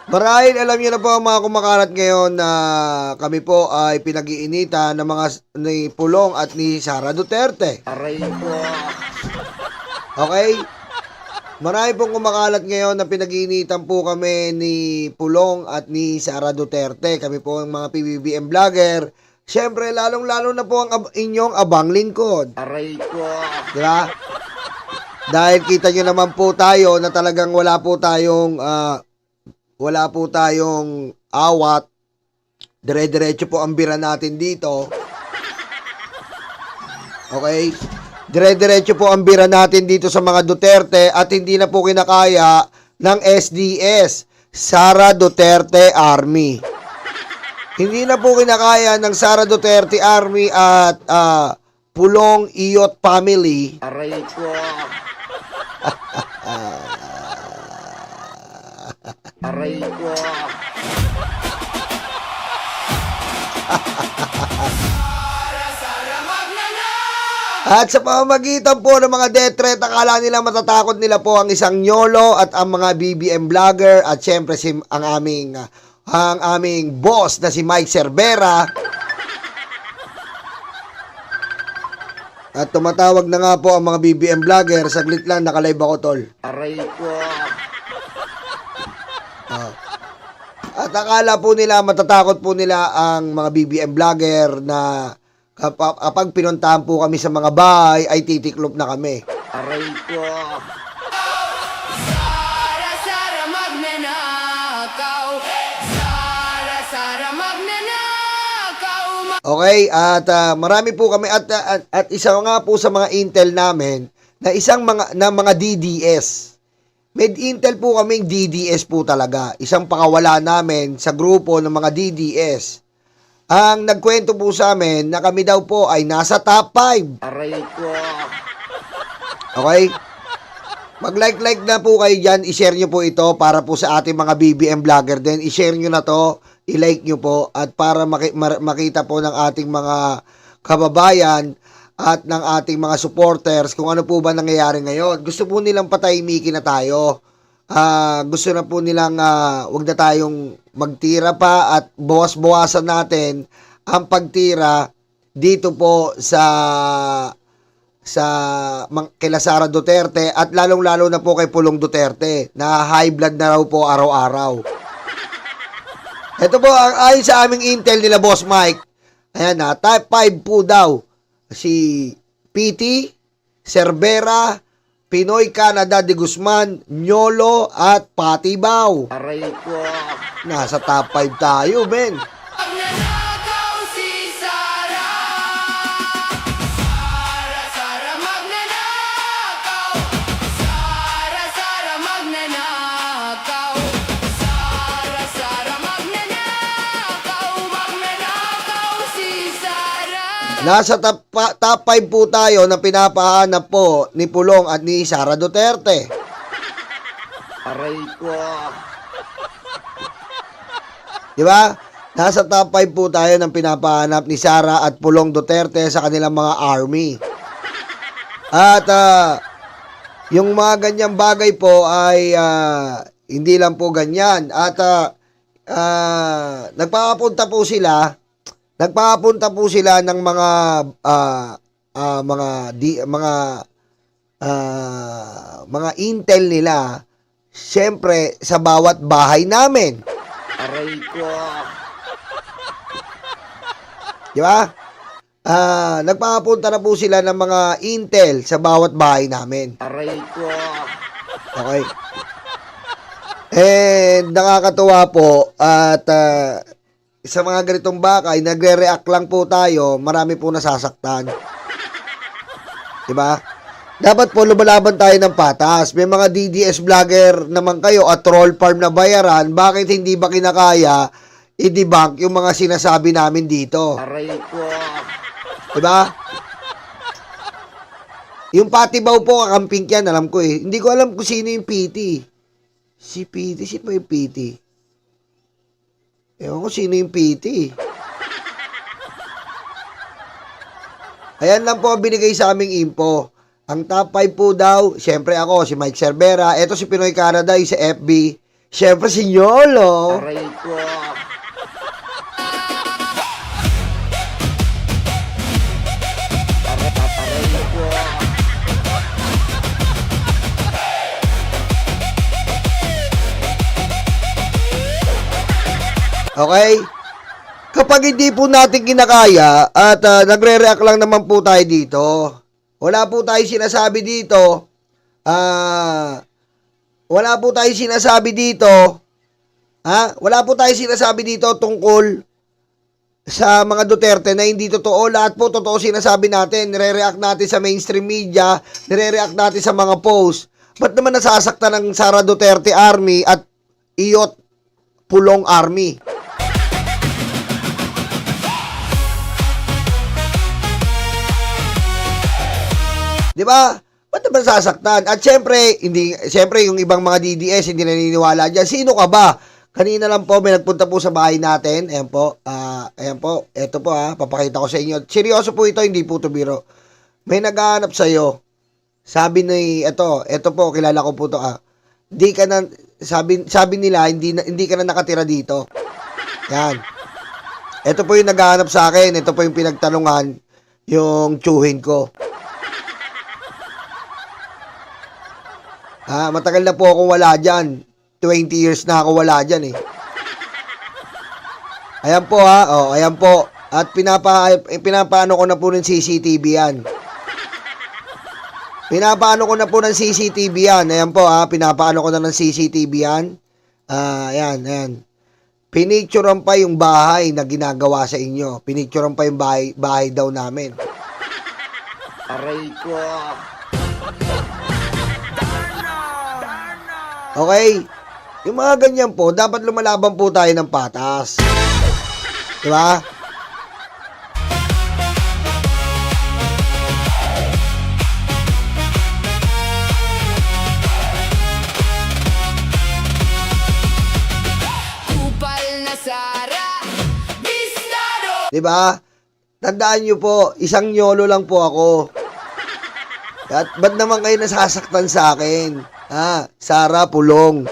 Marahil alam niyo na po ang mga kumakalat ngayon na kami po ay pinag-iinitan ng mga ni Pulong at ni Sara Duterte. Aray ko. Okay? Marami pong kumakalat ngayon na pinag-iinitan po kami ni Pulong at ni Sara Duterte. Kami po ang mga PBBM vlogger. Siyempre, lalong-lalo na po ang inyong abang lingkod. Aray ko. Diba? Dahil kita nyo naman po tayo na talagang wala po tayong awat. Dire-diretso po ang bira natin dito. Okay? Dire-diretso po ang bira natin dito sa mga Duterte at hindi na po kinakaya ng SDS, Sara Duterte Army. Hindi na po kinakaya ng Sara Duterte Army at Pulong Iyot Family. Aray ko. Aray ko. At sa pamamagitan po ng mga death threat, akala nila matatakot nila po ang isang nyolo at ang mga BBM vlogger at syempre ang aming boss na si Mike Cervera. At tumatawag na nga po ang mga BBM vlogger. Saglit lang, nakalive ako, tol. Aray ko. At akala po nila, matatakot po nila ang mga BBM vlogger na kapag pinuntahan po kami sa mga bahay, ay titiklop na kami. Aray ko. Sara, Sara, magnanakaw. Sara, Sara, magnanakaw. Okay, at marami po kami at isa nga po sa mga intel namin na mga DDS. May intel po kaming DDS po talaga. Isang pakawala namin sa grupo ng mga DDS. Ang nagkwento po sa amin na kami daw po ay nasa top 5. Aray ko. Okay? Mag-like na po kayo dyan. I-share nyo po ito para po sa ating mga BBM vlogger din. I-share nyo na to. I-like nyo po. At para makita po ng ating mga kababayan at ng ating mga supporters kung ano po ba nangyayari ngayon. Gusto po nilang patahimikin na tayo. Gusto na po nilang wag na tayong magtira pa at bawas-bawasan natin ang pagtira dito po kila Sara Duterte at lalong-lalo na po kay Pulong Duterte na high blood na raw po araw-araw. Ito po, ayon sa aming intel nila Boss Mike, ayan na, type 5 po daw si PT, Cervera, Pinoy Canada de Guzman, Nyolo at Patibaw. Aray ko. Nasa top 5 tayo, men. Magnanakaw si Sara. Sara, Sara, magnanakaw. Sara, Sara, magnanakaw. Sara, Sara, magnanakaw. Magnanakaw si Sara. Nasa top 5 po tayo na pinapahanap po ni Pulong at ni Sara Duterte. Aray ko. Di ba? Nasa top 5 po tayo ng pinapahanap ni Sara at Pulong Duterte sa kanilang mga army. At yung mga ganyang bagay po ay hindi lang po ganyan. At nagpapunta po sila ng mga intel nila, syempre sa bawat bahay namin. Aray ko. Di ba? Nagpapunta na po sila ng mga intel sa bawat bahay namin. Aray ko. Okay? And nakakatuwa po at sa mga ganitong bakay, nagre-react lang po tayo, marami po nasasaktan. Di ba? Dapat po lumalaban tayo ng patas. May mga DDS vlogger naman kayo at troll farm na bayaran, bakit hindi ba kinakaya i-debunk yung mga sinasabi namin dito? Aray ko. Diba? Yung Patibaw po, kakamping yan, alam ko eh. Hindi ko alam kung sino yung PT. Si PT, sino yung PT? Ewan ko sino yung PT. Ayan lang po ang binigay sa aming info. Ang top 5 po daw, syempre ako, si Mike Cervera. Ito si Pinoy Canada, yung sa FB. Siyempre si Yolo. Aray ko. Aray ko. Okay? Kapag hindi po natin kinakaya at nagre-react lang naman po tayo dito, wala po tayo sinasabi dito, wala po tayo sinasabi dito, wala po tayo sinasabi dito tungkol sa mga Duterte na hindi totoo. Lahat po totoo sinasabi natin. Nire-react natin sa mainstream media, nire-react natin sa mga post. Ba't naman nasasaktan ng Sara Duterte Army at Iyot Pulong Army? Di ba? Ba't naman sasaktan? At syempre, yung ibang mga DDS hindi naniniwala dyan. Sino ka ba? Kanina lang po, may nagpunta po sa bahay natin. Ayan po. Ayan po. Ito po papakita ko sa inyo. Seryoso po ito, hindi po ito biro. May naghahanap sa'yo. Sabi ito po, kilala ko po ito Di ka na, sabi nila, hindi ka na nakatira dito. Yan. Ito po yung naghahanap sa akin. Ito po yung pinagtanungan, yung tsuhin ko. Matagal na po akong wala dyan. 20 years na ako wala dyan Ayan po ayan po. At pinapaano ko na po ng CCTV yan. Pinapaano ko na po ng CCTV yan. Ayan po pinapaano ko na ng CCTV yan. Ayan. Pinicturean pa yung bahay na ginagawa sa inyo. Pinicturean pa yung bahay daw namin. Aray ko. Okay? Yung mga ganyan po, dapat lumalaban po tayo ng patas. Diba? Kupal na Sara, Bistado. Diba? Tandaan nyo po, isang Yolo lang po ako. At ba't naman kayo nasasaktan sa akin? Sara Pulong.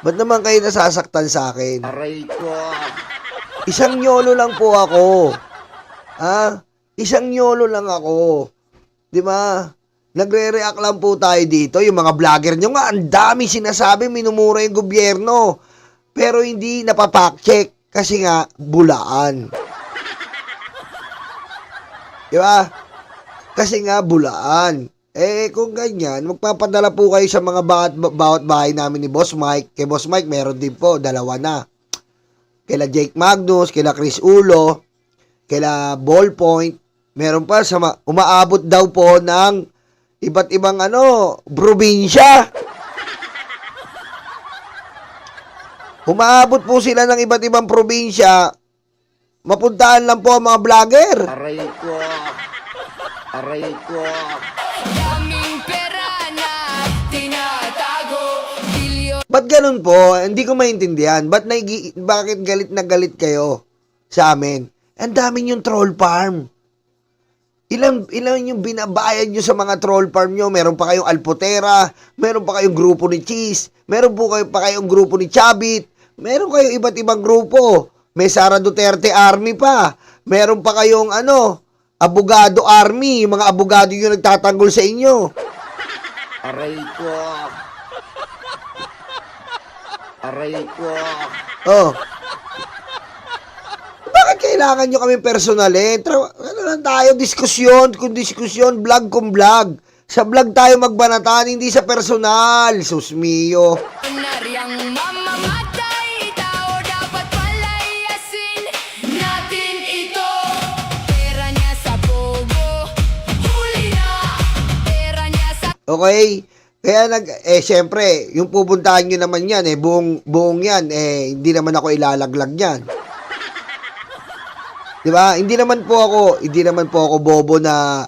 Ba't naman kayo nasasaktan sa akin? Aray ko. Isang Yolo lang po ako. Isang Yolo lang ako. Di ba? Nagre-react lang po tayo dito. Yung mga vlogger nyo nga, ang dami sinasabi, minumura yung gobyerno. Pero hindi napapack-check. Kasi nga, bulaan. Di ba? Kasi nga, bulaan. Kung ganyan, magpapadala po kayo sa mga bawat bahay namin ni Boss Mike. Kay Boss Mike, meron din po, 2 na. Kila Jake Magnus, kila Chris Ulo, kila Ballpoint. Meron pa, umaabot daw po ng iba't ibang probinsya. Umaabot po sila ng iba't ibang probinsya. Mapuntahan lang po ang mga vlogger. Aray ko. Aray ko. Daming pera na tinatago. Bilyon. Ba't ganun po? Hindi ko maintindihan. Bakit galit na galit kayo sa amin? Ang dami yung troll farm. Ilan yung binabayad nyo sa mga troll farm nyo? Meron pa kayong Alpotera, meron pa kayong grupo ni Cheese, meron pa kayong grupo ni Chabit, meron kayong iba't ibang grupo. May Sara Duterte Army pa. Meron pa kayong Abogado Army, yung mga abogado yung nagtatanggol sa inyo. Aray ko. Aray ko. Bakit kailangan nyo kami personalin? Ano lang tayo, diskusyon kung diskusyon, vlog kung vlog. Sa vlog tayo magbanatan, hindi sa personal. Sus mio. Naryang mamamatay, tao dapat palayasin natin ito. Pera niya sa pogo, huli na. Pera niya sa... Okay? Kaya syempre, yung pupuntahan nyo naman yan, buong yan, hindi naman ako ilalaglag yan. Diba? Hindi naman po ako bobo na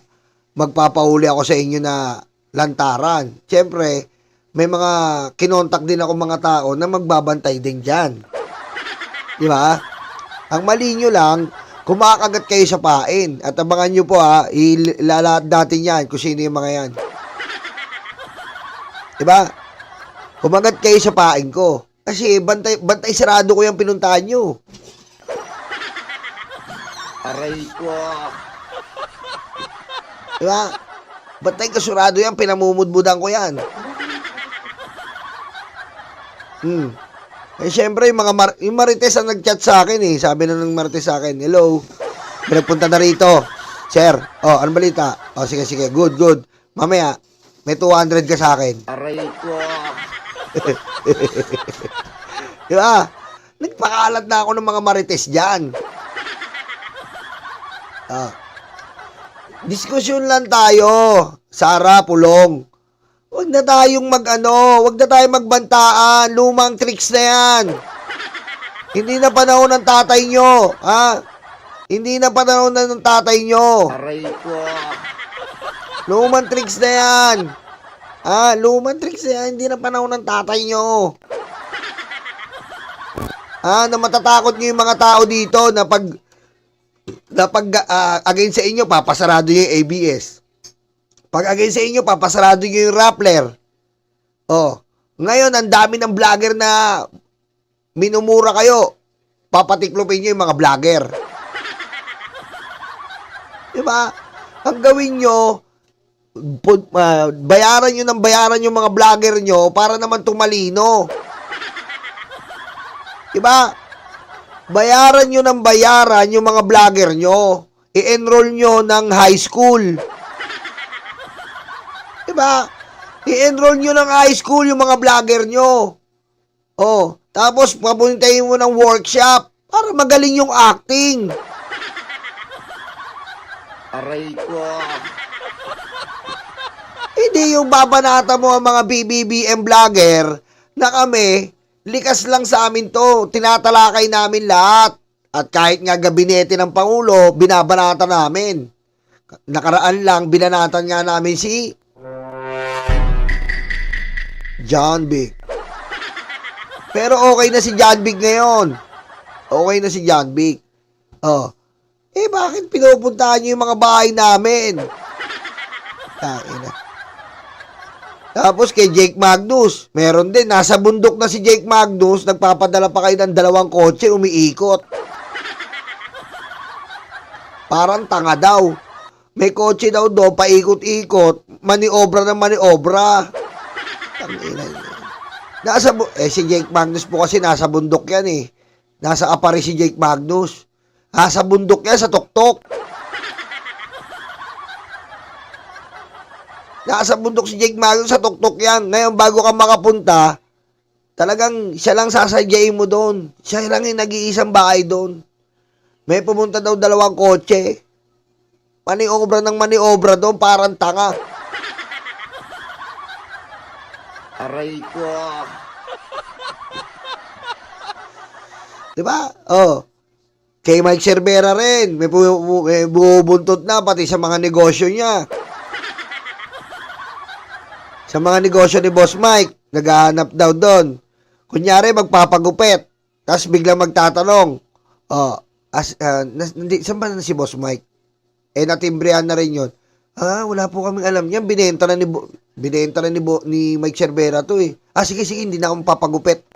magpapahuli ako sa inyo na lantaran. Siyempre, may mga kinontak din ako mga tao na magbabantay din dyan. Diba? Ang mali nyo lang, kumakagat kayo sa pain. At abangan nyo po ilalahat natin yan kung sino yung mga yan. Diba? Kumagat kayo sa paing ko. Kasi bantay sarado ko yung pinuntahan nyo. Aray ko. Diba? Bantay kasurado yan, pinamumudbudan ko yan. Eh, syempre, yung Marites ang nag-chat sa akin eh. Sabi na ng Marites sa akin, hello, pinagpunta na rito. Sir, ano balita? Sige, good. Mamaya, may 200 ka sa akin. Aray ko. Diba? Nagpakalat na ako ng mga Marites dyan. Diskusyon lang tayo. Sara, Pulong. Huwag na tayong huwag na tayong magbantaan. Lumang tricks na yan. Hindi na panahon ng tatay nyo. Hindi na panahon ng tatay nyo. Aray ko. Lumang tricks na yan. Lumang tricks na yan. Hindi na panahon ng tatay nyo. Na matatakot nyo yung mga tao dito na pag against sa inyo, papasarado nyo yung ABS. Pag against sa inyo, papasarado nyo yung Rappler. Ngayon, ang dami ng vlogger na minumura kayo. Papatiklopin nyo yung mga vlogger. Diba? Ang gawin nyo, bayaran yung mga vlogger nyo para naman tumalino. Diba? Bayaran yung mga vlogger nyo. I-enroll nyo ng high school. Diba? I-enroll nyo ng high school yung mga vlogger nyo. Tapos papuntahin mo ng workshop para magaling yung acting. Aray ko. Hindi yung babanata mo ang mga BBBM vlogger na kami, likas lang sa amin to. Tinatalakay namin lahat. At kahit nga gabinete ng Pangulo, binabanata namin. Nakaraan lang, binanatan nga namin si John Vic. Pero okay na si John Vic ngayon. Okay na si John Vic. Bakit pinupuntahan niyo yung mga bahay namin? Tapos kay Jake Magnus, meron din, nasa bundok na si Jake Magnus, nagpapadala pa kayo ng 2 kotse, umiikot. Parang tanga daw. May kotse daw do, paikot-ikot, maniobra ng maniobra. Si Jake Magnus po kasi nasa bundok yan eh. Nasa Apari si Jake Magnus. Nasa bundok yan, sa tuktok. Nasa bundok si Jake Magnus, sa tuktok yan. Ngayon, bago ka makapunta, talagang siya lang sasadyain mo doon. Siya lang yung nag-iisang bahay doon. May pumunta daw 2 kotse. Maniobra ng maniobra doon, parang tanga. Aray ko. Diba? Kay Mike Cervera rin, may bubuntot na pati sa mga negosyo niya. Sa mga negosyo ni Boss Mike, naghahanap daw doon. Kunyari, magpapagupit. Tapos biglang magtatanong, saan ba na si Boss Mike? Natimbrihan na rin yun. Wala po kaming alam yan. Binenta na ni Mike Cervera to eh. Sige, hindi na akong papagupit.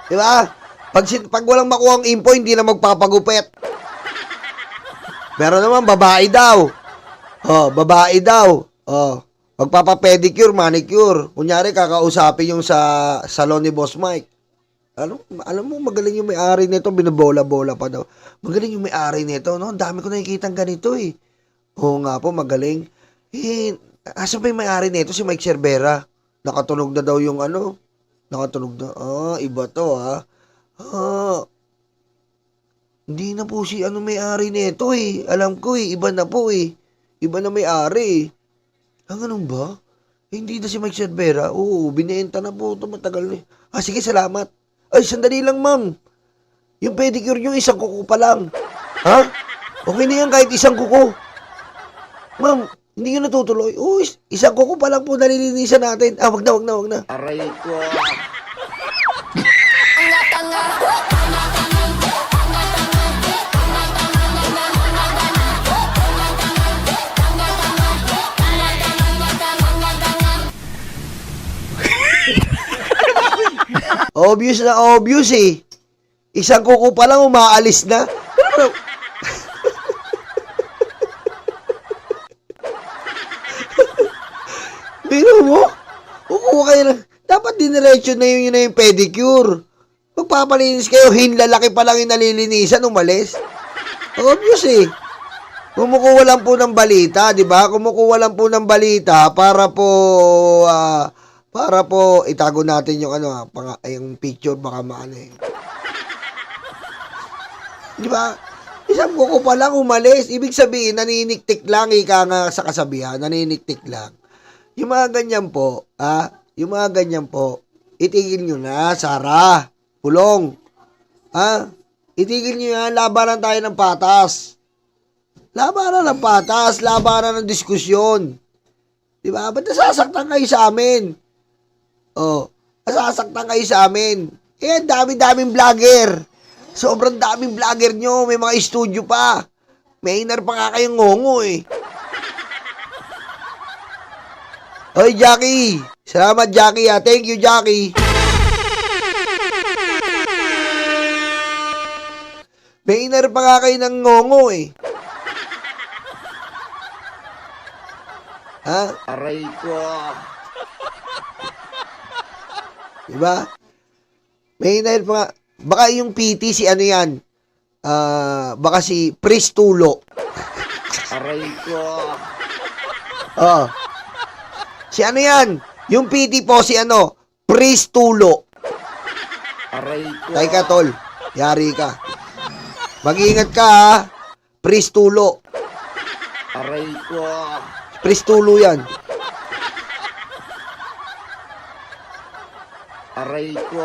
Diba? Pag walang makuha ang info, hindi na magpapagupit. Pero naman, babae daw. Babae daw. Magpapapedicure, manicure. Kunyari, kakausapin yung sa salon ni Boss Mike. Alam mo, magaling yung may-ari nito. Binabola-bola pa daw. Magaling yung may-ari nito, no? Ang dami ko nakikitang ganito, eh. Oo nga po, magaling. Asan pa yung may-ari nito? Si Mike Cervera. Nakatunog na daw yung Nakatunog na. Iba to, hindi na po si may-ari nito, eh. Alam ko, eh. Iba na po, eh. Iba na may-ari, eh. Ganun ba? Hindi na si Mike Cervera. Oo, binenta na po ito. Matagal na. Sige, salamat. Ay, sandali lang, ma'am. Yung pedicure nyo, 1 kuko pa lang. Okay na yan kahit 1 kuko. Ma'am, Hindi nyo natutuloy. Oh, isang kuko pa lang po nalilinisan natin. Ah, wag na. Aray ko. Obvious na obvious eh. Isang kuko pa lang umaalis na. Biro mo? Kukuha kayo na. Dapat diniretso na yun na yung pedicure. Magpapalinis kayo, hinlalaki pa lang yung nalilinisan, umalis. Obvious eh. Kumukuha lang po ng balita, di ba? Kumukuha lang po ng balita para po itago natin yung yung picture baka maano eh. Di ba? Isang kuko pa lang umalis. Ibig sabihin, naniniktik lang, ika nga sa kasabihan, naniniktik lang. Yung mga ganyan po, itigil nyo na, Sarah, Pulong. Itigil nyo yan, labanan tayo ng patas. Labanan ng patas, labanan ng diskusyon. Di ba? Ba't nasasaktan kayo sa amin? Oh, nasasaktan kayo sa amin. Eh, dami-daming vlogger. Sobrang daming vlogger nyo. May mga studio pa. May inar pa nga kayong ngongo eh. Oy, Jackie. Salamat, Jackie. Thank you, Jackie. May inar pa nga kayo ng ngongo eh. Ha? Aray ko. Diba? May inar pa nga. Baka yung PT si ano yan? Baka si Pristulo. Aray ko. Oo. Si ano yan? Yung PT po si ano? Pristulo. Aray ko. Teka tol, yari ka. Mag-ingat ka ha. Pristulo. Aray ko. Pristulo yan. Aray ko.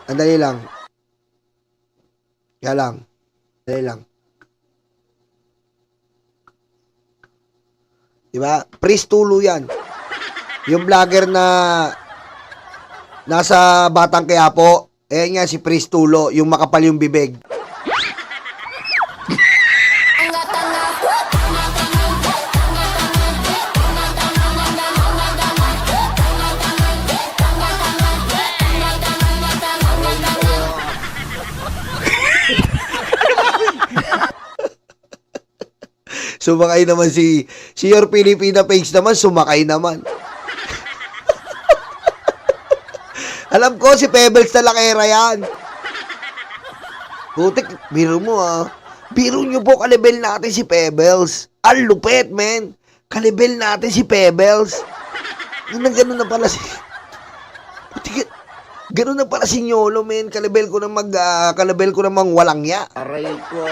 Andali lang. Kaya lang. Andali lang. Diba? Pristulo yan. Yung vlogger na nasa Batang Quiapo, nga si Pristulo, yung makapal yung bibig. Sumakay naman si Your Filipina page naman, sumakay naman. Alam ko, si Pebbles na lakera yan. Putik, biro mo Biro nyo po, kalibel natin si Pebbles. Ang lupet, men. Kalibel natin si Pebbles. Ganun na pala si... Putik, ganun na pala si Nyolo, men. Kalibel ko namang walang ya. Aray ko.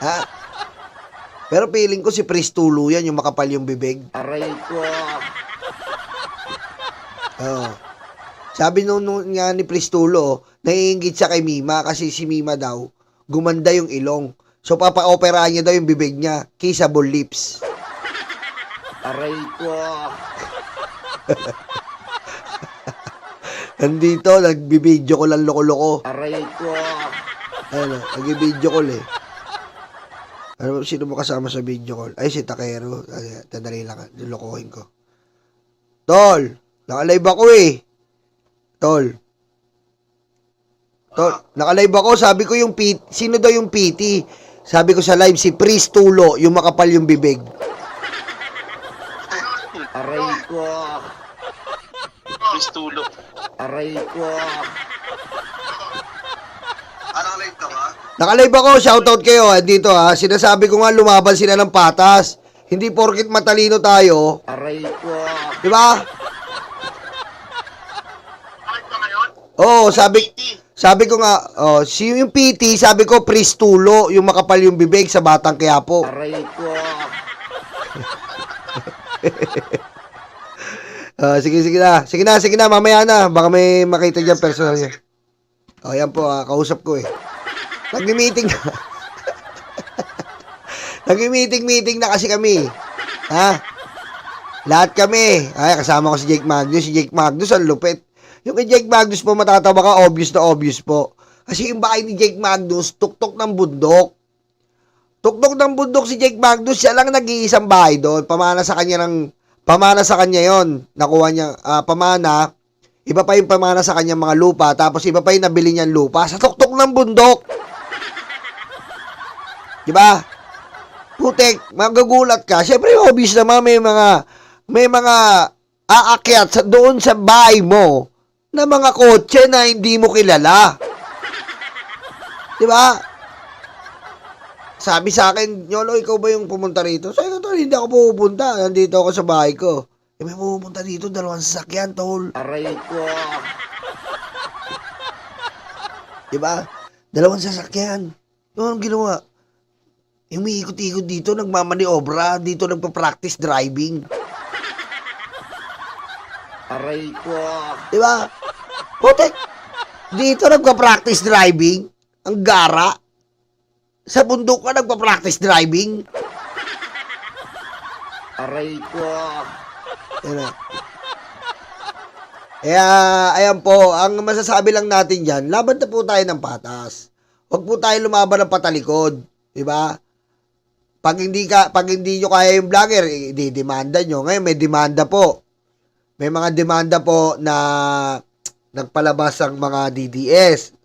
Ha? Pero feeling ko si Pristulo yan, yung makapal yung bibig. Aray ko. Oo. Sabi nung nga ni Pristulo, naiingit siya kay Mima kasi si Mima daw, gumanda yung ilong. So, papa-opera niya daw yung bibig niya. Kissable lips. Aray ko. Nandito, nagbibideo ko lang loko-loko. Aray ko. Nagbibideo ko eh. Ano, sino mo kasama sa video call? Ay, si Takero. Tadali lang, nilokohin ko. Tol, nakalive ako eh. Tol, nakalive ako. Sabi ko yung PT, sino daw yung PT? Sabi ko sa live, si Pristulo, yung makapal yung bibig. Aray ko. Pristulo. Aray ko. Live ka ba? Nakalive ako, shoutout kayo dito ha. Sinasabi ko nga lumaban sila ng patas. Hindi porkit matalino tayo. Aray ko. Di ba? Live ka ngayon? Oo, sabi ko nga, yung PT, sabi ko Pristulo, yung makapal yung bibig sa Batang Quiapo. Aray ko. Sige na, mamaya na. Baka may makita dyan personal niya. Yan po, kausap ko eh. Nag-meeting na. Nag-meeting na kasi kami. Ha? Lahat kami. Ay, kasama ko si Jake Magnus. Si Jake Magnus, ang lupit. Yung kay Jake Magnus po, matatawa ka, obvious na obvious po. Kasi yung bahay ni Jake Magnus, tuktok ng bundok. Tuktok ng bundok si Jake Magnus, siya lang nag-iisang bahay doon. Pamana sa kanya yon. Nakuha niya, pamana. Iba pa yung pamana sa kanya mga lupa. Tapos iba pa yung nabili niyang lupa sa tuktok ng bundok. Diba? Putek, magagulat ka. Siyempre, obvious naman may mga aakyat doon sa bahay mo na mga kotse na hindi mo kilala. Diba? Sabi sa akin, Yolo, ikaw ba yung pumunta rito? Sabi ko, tol, hindi ako pupunta. Nandito ako sa bahay ko. Eh, may pupunta dito, 2 sasakyan, tol. Aray ko. Diba? 2 sasakyan. Yung anong ginawa? Yung umiikot-ikot dito, nagmamaniobra, dito nagpa-practice driving. Aray ko. Diba? Putek, dito nagpa-practice driving. Ang gara. Sa bundok ka nagpa-practice driving. Aray ko. Yan na. Kaya, ayan po, ang masasabi lang natin dyan, laban na po tayo ng patas. Huwag po tayo lumaban ng patalikod. Diba? Pag hindi nyo kaya yung vlogger, i-demanda nyo. Ngayon, may demanda po. May mga demanda po na nagpalabas ang mga DDS.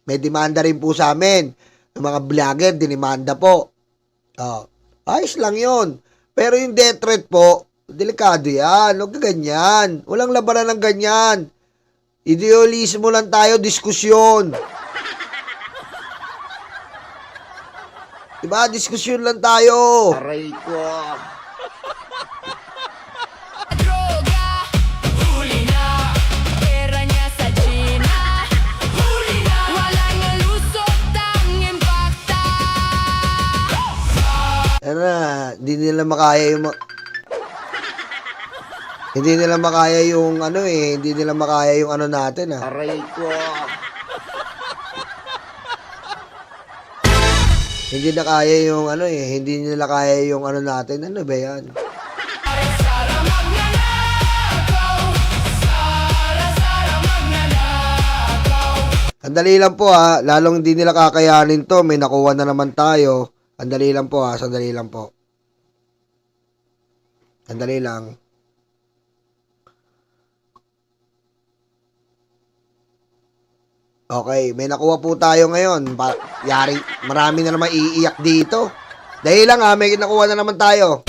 May demanda rin po sa amin. Yung mga vlogger, dinimanda po. Ayos lang yun. Pero yung death threat po, delikado yan. Huwag ka ganyan. Walang labanan ng ganyan. Idealismo lang tayo, diskusyon. Diba? Diskusyon lang tayo. Aray ko. Droga, huli na. Pera niya sa China, huli na. Walang lusot ang impacta. Ano na, hindi nila makaya yung hindi nila makaya yung hindi nila makaya yung natin Aray ko. Hindi na kaya yung hindi nila kaya yung natin. Ano ba yan? Sara magnanakaw. Sara magnanakaw. Sandali lang po lalong hindi nila kakayanin to. May nakuha na naman tayo. Sandali lang po sandali lang po. Sandali lang. Okay, may nakuha po tayo ngayon. Yari, marami na naman iiyak dito. Dahil lang may nakuha na naman tayo.